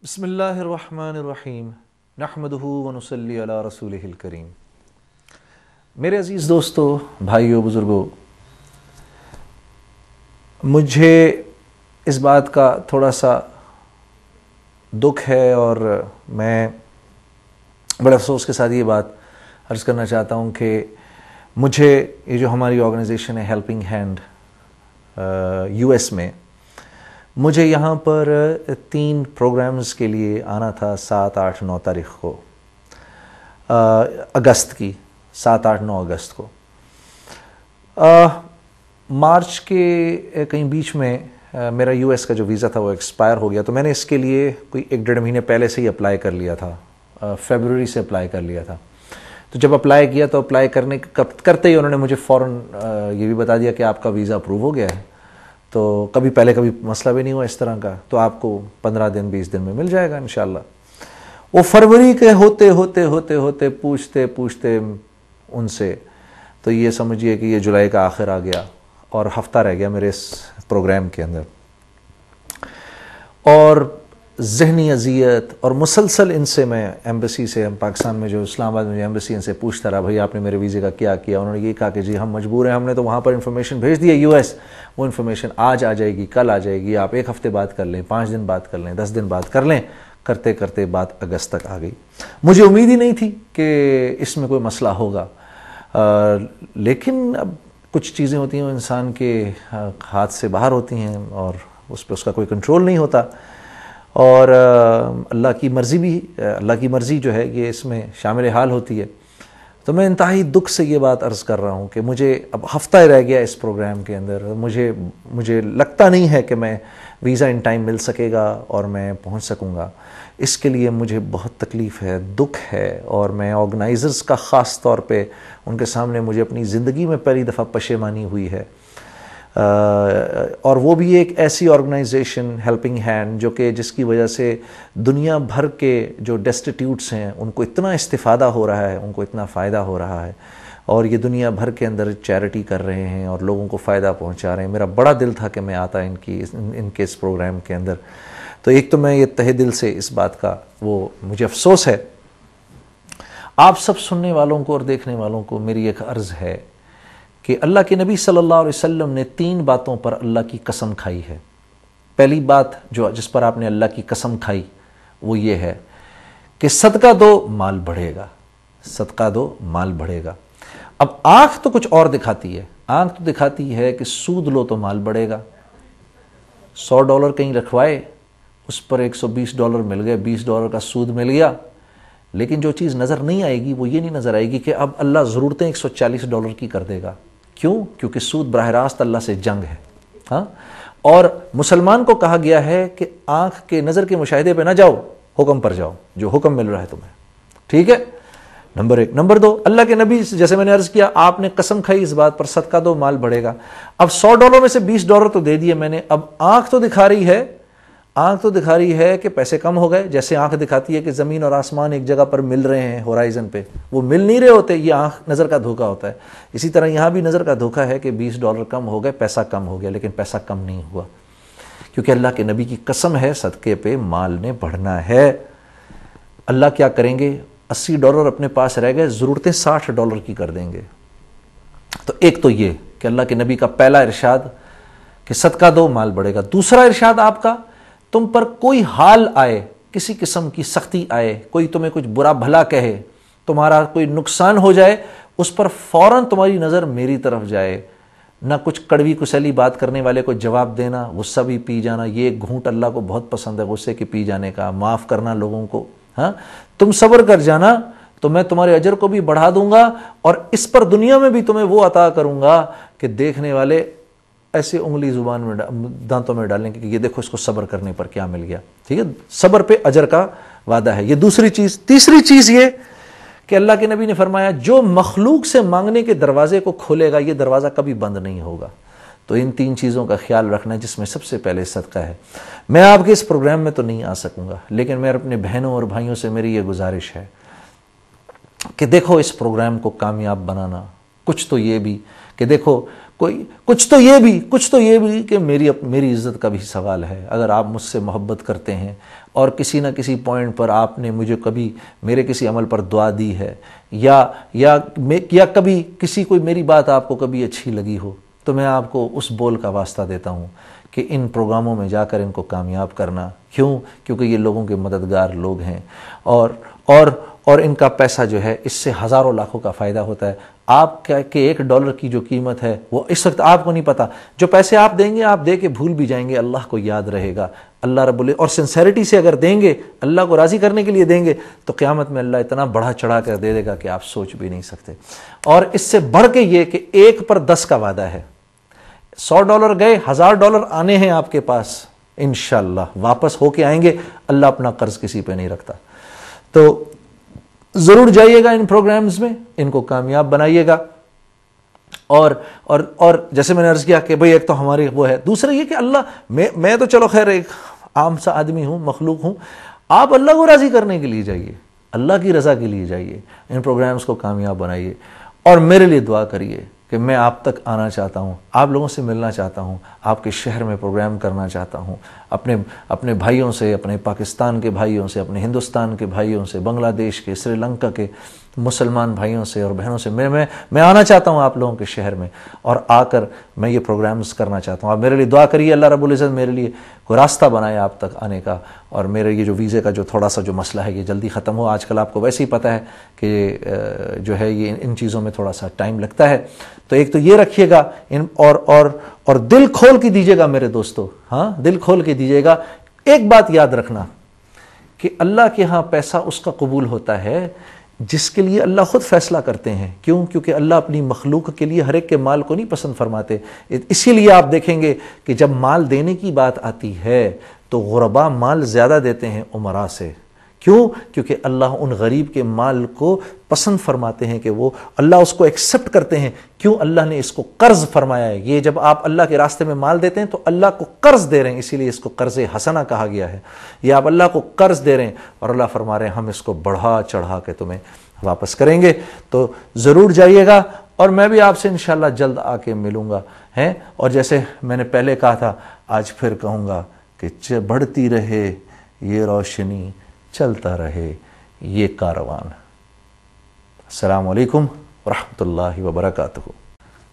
بسم اللہ الرحمن الرحیم نحمدہ ونصلی علی رسولہ الکریم۔ میرے عزیز دوستو، بھائیو، بزرگو، مجھے اس بات کا تھوڑا سا دکھ ہے اور میں بڑے افسوس کے ساتھ یہ بات عرض کرنا چاہتا ہوں کہ مجھے یہ جو ہماری آرگنائزیشن ہے ہیلپنگ ہینڈ یو ایس میں، مجھے یہاں پر 3 پروگرامز کے لیے آنا تھا 7، 8، 9 تاریخ کو، اگست کی 7، 8، 9 اگست کو۔ مارچ کے کہیں بیچ میں میرا یو ایس کا جو ویزا تھا وہ ایکسپائر ہو گیا، تو میں نے اس کے لیے کوئی 1-1.5 مہینے پہلے سے ہی اپلائی کر لیا تھا، فیبروری سے اپلائی کر لیا تھا۔ تو جب اپلائی کیا تو اپلائی کرتے ہی انہوں نے مجھے فوراً یہ بھی بتا دیا کہ آپ کا ویزا اپروو ہو گیا ہے، تو کبھی مسئلہ بھی نہیں ہوا اس طرح کا، تو آپ کو 15 دن 20 دن میں مل جائے گا انشاءاللہ۔ وہ فروری کے ہوتے پوچھتے ان سے تو یہ سمجھیے کہ یہ جولائی کا آخر آ گیا اور ہفتہ رہ گیا میرے اس پروگرام کے اندر، اور ذہنی اذیت اور مسلسل ان سے میں ایمبیسی سے، پاکستان میں جو اسلام آباد میں جو ایمبیسی، ان سے پوچھتا رہا، بھائی آپ نے میرے ویزے کا کیا کیا؟ انہوں نے یہ کہا کہ جی ہم مجبور ہیں، ہم نے تو وہاں پر انفارمیشن بھیج دی ہے یو ایس، وہ انفارمیشن آج آ جائے گی، کل آ جائے گی، آپ 1 ہفتے بعد کر لیں، 5 دن بعد کر لیں، 10 دن بعد کر لیں۔ کرتے کرتے بات اگست تک آ گئی۔ مجھے امید ہی نہیں تھی کہ اس میں کوئی مسئلہ ہوگا، لیکن اب کچھ چیزیں ہوتی ہیں وہ انسان کے ہاتھ سے باہر ہوتی ہیں اور اس پہ اس کا کوئی کنٹرول نہیں ہوتا، اور اللہ کی مرضی جو ہے یہ اس میں شامل حال ہوتی ہے۔ تو میں انتہائی دکھ سے یہ بات عرض کر رہا ہوں کہ مجھے اب ہفتہ رہ گیا اس پروگرام کے اندر، مجھے لگتا نہیں ہے کہ میں ویزا ان ٹائم مل سکے گا اور میں پہنچ سکوں گا۔ اس کے لیے مجھے بہت تکلیف ہے، دکھ ہے، اور میں آرگنائزرز کا خاص طور پہ ان کے سامنے مجھے اپنی زندگی میں پہلی دفعہ پشیمانی ہوئی ہے، اور وہ بھی ایک ایسی آرگنائزیشن ہیلپنگ ہینڈ جس کی وجہ سے دنیا بھر کے جو ڈیسٹیٹیوٹس ہیں ان کو اتنا استفادہ ہو رہا ہے، ان کو اتنا فائدہ ہو رہا ہے، اور یہ دنیا بھر کے اندر چیریٹی کر رہے ہیں اور لوگوں کو فائدہ پہنچا رہے ہیں۔ میرا بڑا دل تھا کہ میں آتا ان کے اس پروگرام کے اندر۔ تو ایک تو میں یہ تہہ دل سے اس بات کا مجھے افسوس ہے۔ آپ سب سننے والوں کو اور دیکھنے والوں کو میری ایک عرض ہے کہ اللہ کے نبی صلی اللہ علیہ وسلم نے 3 باتوں پر اللہ کی قسم کھائی ہے۔ پہلی بات جس پر آپ نے اللہ کی قسم کھائی وہ یہ ہے کہ صدقہ دو مال بڑھے گا، صدقہ دو مال بڑھے گا۔ اب آنکھ تو کچھ اور دکھاتی ہے، آنکھ تو دکھاتی ہے کہ سود لو تو مال بڑھے گا۔ $100 کہیں رکھوائے، اس پر $120 مل گئے، $20 کا سود مل گیا، لیکن جو چیز نظر نہیں آئے گی وہ یہ نہیں نظر آئے گی کہ اب اللہ ضرورتیں $140 کی کر دے گا۔ کیوں؟ کیونکہ سود براہ راست اللہ سے جنگ ہے۔ ہاں، اور مسلمان کو کہا گیا ہے کہ آنکھ کے نظر کے مشاہدے پہ نہ جاؤ، حکم پر جاؤ، جو حکم مل رہا ہے تمہیں۔ ٹھیک ہے، نمبر 1۔ نمبر 2، اللہ کے نبی جیسے میں نے عرض کیا، آپ نے قسم کھائی اس بات پر، صدقہ دو مال بڑھے گا۔ اب $100 میں سے $20 تو دے دیے میں نے، اب آنکھ تو دکھا رہی ہے کہ پیسے کم ہو گئے، جیسے آنکھ دکھاتی ہے کہ زمین اور آسمان ایک جگہ پر مل رہے ہیں ہورائزن پہ، وہ مل نہیں رہے ہوتے، یہ آنکھ نظر کا دھوکہ ہوتا ہے۔ اسی طرح یہاں بھی نظر کا دھوکہ ہے کہ $20 کم ہو گئے، پیسہ کم ہو گیا، لیکن پیسہ کم نہیں ہوا، کیونکہ اللہ کے نبی کی قسم ہے صدقے پہ مال نے بڑھنا ہے۔ اللہ کیا کریں گے؟ $80 اپنے پاس رہ گئے، ضرورتیں $60 کی کر دیں گے۔ تو ایک تو یہ کہ اللہ کے نبی کا پہلا ارشاد کہ صدقہ دو مال بڑھے گا۔ دوسرا ارشاد آپ کا، تم پر کوئی حال آئے، کسی قسم کی سختی آئے، کوئی تمہیں کچھ برا بھلا کہے، تمہارا کوئی نقصان ہو جائے، اس پر فوراً تمہاری نظر میری طرف جائے، نہ کچھ کڑوی کسیلی بات کرنے والے کو جواب دینا، غصہ بھی پی جانا، یہ ایک گھونٹ اللہ کو بہت پسند ہے غصے کے پی جانے کا، معاف کرنا لوگوں کو۔ ہاں، تم صبر کر جانا تو میں تمہارے اجر کو بھی بڑھا دوں گا، اور اس پر دنیا میں بھی تمہیں وہ عطا کروں گا کہ دیکھنے والے ایسے انگلی زبان میں دانتوں میں ڈالیں کہ یہ دیکھو اس کو صبر کرنے پر کیا مل گیا۔ ٹھیک ہے، صبر پہ اجر کا وعدہ ہے، یہ دوسری چیز۔ تیسری چیز یہ کہ اللہ کے نبی نے فرمایا جو مخلوق سے مانگنے کے دروازے کو کھولے گا یہ دروازہ کبھی بند نہیں ہوگا۔ تو ان 3 چیزوں کا خیال رکھنا، جس میں سب سے پہلے صدقہ ہے۔ میں آپ کے اس پروگرام میں تو نہیں آ سکوں گا، لیکن میں اپنے بہنوں اور بھائیوں سے میری یہ گزارش ہے کہ دیکھو اس پروگرام کو کامیاب بنانا، کچھ تو یہ بھی کہ دیکھو کچھ تو یہ بھی کہ میری عزت کا بھی سوال ہے۔ اگر آپ مجھ سے محبت کرتے ہیں، اور کسی نہ کسی پوائنٹ پر آپ نے مجھے کبھی میرے کسی عمل پر دعا دی ہے یا کبھی کسی کوئی میری بات آپ کو کبھی اچھی لگی ہو، تو میں آپ کو اس بول کا واسطہ دیتا ہوں کہ ان پروگراموں میں جا کر ان کو کامیاب کرنا۔ کیونکہ یہ لوگوں کے مددگار لوگ ہیں، اور ان کا پیسہ جو ہے اس سے ہزاروں لاکھوں کا فائدہ ہوتا ہے۔ آپ کے $1 کی جو قیمت ہے وہ اس وقت آپ کو نہیں پتہ، جو پیسے آپ دیں گے آپ دے کے بھول بھی جائیں گے، اللہ کو یاد رہے گا، اللہ رب اور سنسیریٹی سے اگر دیں گے، اللہ کو راضی کرنے کے لیے دیں گے، تو قیامت میں اللہ اتنا بڑھا چڑھا کر دے گا کہ آپ سوچ بھی نہیں سکتے۔ اور اس سے بڑھ کے یہ کہ 1 پر 10 کا وعدہ ہے، $100 گئے، $1000 آنے ہیں آپ کے پاس، انشاءاللہ واپس ہو کے آئیں گے۔ اللہ اپنا قرض کسی پہ نہیں رکھتا۔ تو ضرور جائیے گا ان پروگرامز میں، ان کو کامیاب بنائیے گا۔ اور جیسے میں نے عرض کیا کہ بھئی ایک تو ہماری وہ ہے، دوسرا یہ کہ اللہ میں تو چلو خیر ایک عام سا آدمی ہوں، مخلوق ہوں، آپ اللہ کو راضی کرنے کے لیے جائیے، اللہ کی رضا کے لیے جائیے، ان پروگرامز کو کامیاب بنائیے، اور میرے لیے دعا کریے کہ میں آپ تک آنا چاہتا ہوں، آپ لوگوں سے ملنا چاہتا ہوں، آپ کے شہر میں پروگرام کرنا چاہتا ہوں، اپنے بھائیوں سے، اپنے پاکستان کے بھائیوں سے، اپنے ہندوستان کے بھائیوں سے، بنگلہ دیش کے، سری لنکا کے مسلمان بھائیوں سے اور بہنوں سے میں آنا چاہتا ہوں آپ لوگوں کے شہر میں، اور آ کر میں یہ پروگرامز کرنا چاہتا ہوں۔ آپ میرے لیے دعا کریے، اللہ رب العزت میرے لیے کوئی راستہ بنائے آپ تک آنے کا، اور میرے یہ جو ویزے کا جو تھوڑا سا جو مسئلہ ہے یہ جلدی ختم ہو۔ آج کل آپ کو ویسے ہی پتہ ہے کہ جو ہے یہ ان چیزوں میں تھوڑا سا ٹائم لگتا ہے، تو ایک تو یہ رکھیے گا، اور دل کھول کے دیجیے گا میرے دوستو، ہاں دل کھول کے دیجیے گا۔ ایک بات یاد رکھنا کہ اللہ کے ہاں پیسہ اس کا قبول ہوتا ہے جس کے لیے اللہ خود فیصلہ کرتے ہیں۔ کیونکہ اللہ اپنی مخلوق کے لیے ہر ایک کے مال کو نہیں پسند فرماتے۔ اسی لیے آپ دیکھیں گے کہ جب مال دینے کی بات آتی ہے تو غرباء مال زیادہ دیتے ہیں عمراء سے۔ کیونکہ اللہ ان غریب کے مال کو پسند فرماتے ہیں کہ وہ اللہ اس کو ایکسپٹ کرتے ہیں۔ اللہ نے اس کو قرض فرمایا ہے۔ یہ جب آپ اللہ کے راستے میں مال دیتے ہیں تو اللہ کو قرض دے رہے ہیں، اسی لیے اس کو قرض حسنہ کہا گیا ہے۔ یہ آپ اللہ کو قرض دے رہے ہیں اور اللہ فرما رہے ہیں ہم اس کو بڑھا چڑھا کے تمہیں واپس کریں گے۔ تو ضرور جائیے گا، اور میں بھی آپ سے انشاءاللہ جلد آ کے ملوں گا ہیں۔ اور جیسے میں نے پہلے کہا تھا آج پھر کہوں گا کہ بڑھتی رہے یہ روشنی، چلتا رہے یہ کاروان۔ السلام علیکم ورحمۃ اللہ وبرکاتہ۔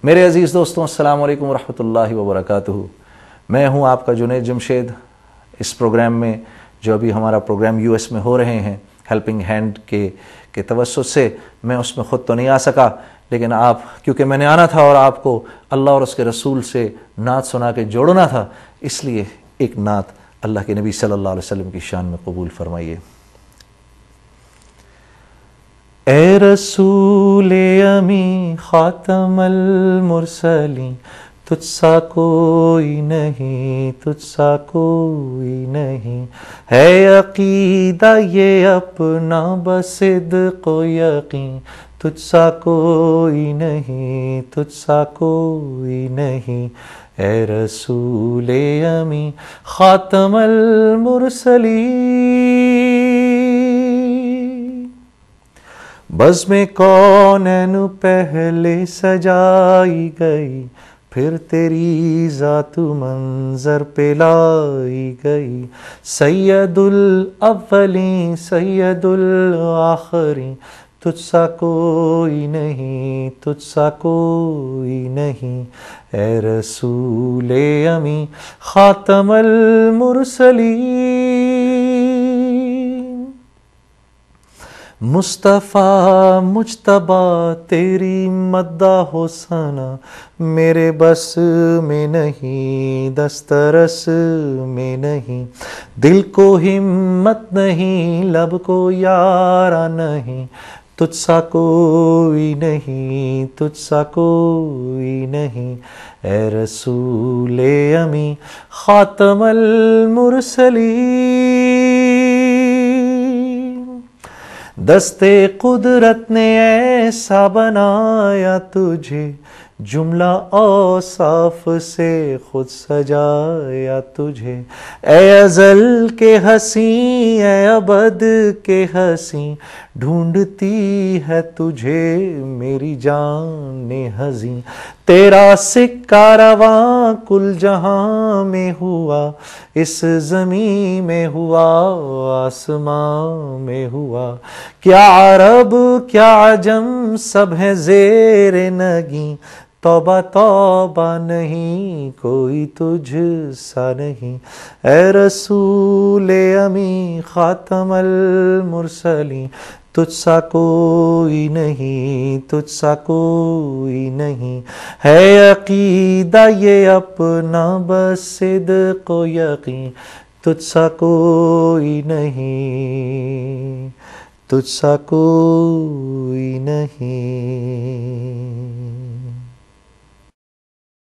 میرے عزیز دوستوں، السلام علیکم ورحمۃ اللہ وبرکاتہ۔ میں ہوں آپ کا جنید جمشید۔ اس پروگرام میں جو ابھی ہمارا پروگرام US میں ہو رہے ہیں ہیلپنگ ہینڈ کے توسط سے، میں اس میں خود تو نہیں آ سکا، لیکن آپ کیونکہ میں نے آنا تھا اور آپ کو اللہ اور اس کے رسول سے نعت سنا کے جوڑنا تھا، اس لیے ایک نعت اللہ کے نبی صلی اللہ علیہ وسلم کی شان میں قبول فرمائیے۔ اے رسول امی خاتم المرسلین، تجھ سا کوئی نہیں، تجھ سا کوئی نہیں، ہے عقیدہ یہ اپنا بصدق و یقین، تجھ سا کوئی نہیں، تجھ سا کوئی نہیں، اے رسول امی خاتم المرسلین۔ بزم کونین پہلے سجائی گئی، پھر تیری ذات منظر پہ لائی گئی، سید الاولین سید الآخرین، تجھ سا کوئی نہیں، تجھ سا کوئی نہیں، اے رسول امی خاتم المرسلین۔ مصطفیٰ مجتبیٰ تیری مدح و ثنا میرے بس میں نہیں، دسترس میں نہیں، دل کو ہمت نہیں، لب کو یارا نہیں، تجھ سا کوئی نہیں، تجھ سا کوئی نہیں، اے رسول امی خاتم المرسلین۔ دست قدرت نے ایسا بنایا تجھے، جملہ اوصاف سے خود سجایا تجھے، اے ازل کے ہنسی اے ابد کے ہنسی، ڈھونڈتی ہے تجھے میری جان ہنسی، تیرا سکہ رواں کل جہاں میں ہوا، اس زمین میں ہوا آسمان میں ہوا، کیا عرب کیا عجم سب ہے زیر نگیں، توبہ توبہ نہیں کوئی تجھ سا نہیں، اے رسول امی خاتم المرسلین، تجھ سا کوئی نہیں، تجھ سا کوئی نہیں، ہے عقیدہ یہ اپنا بس صدق و یقین، تجھ سا کوئی نہیں، تجھ سا کوئی نہیں۔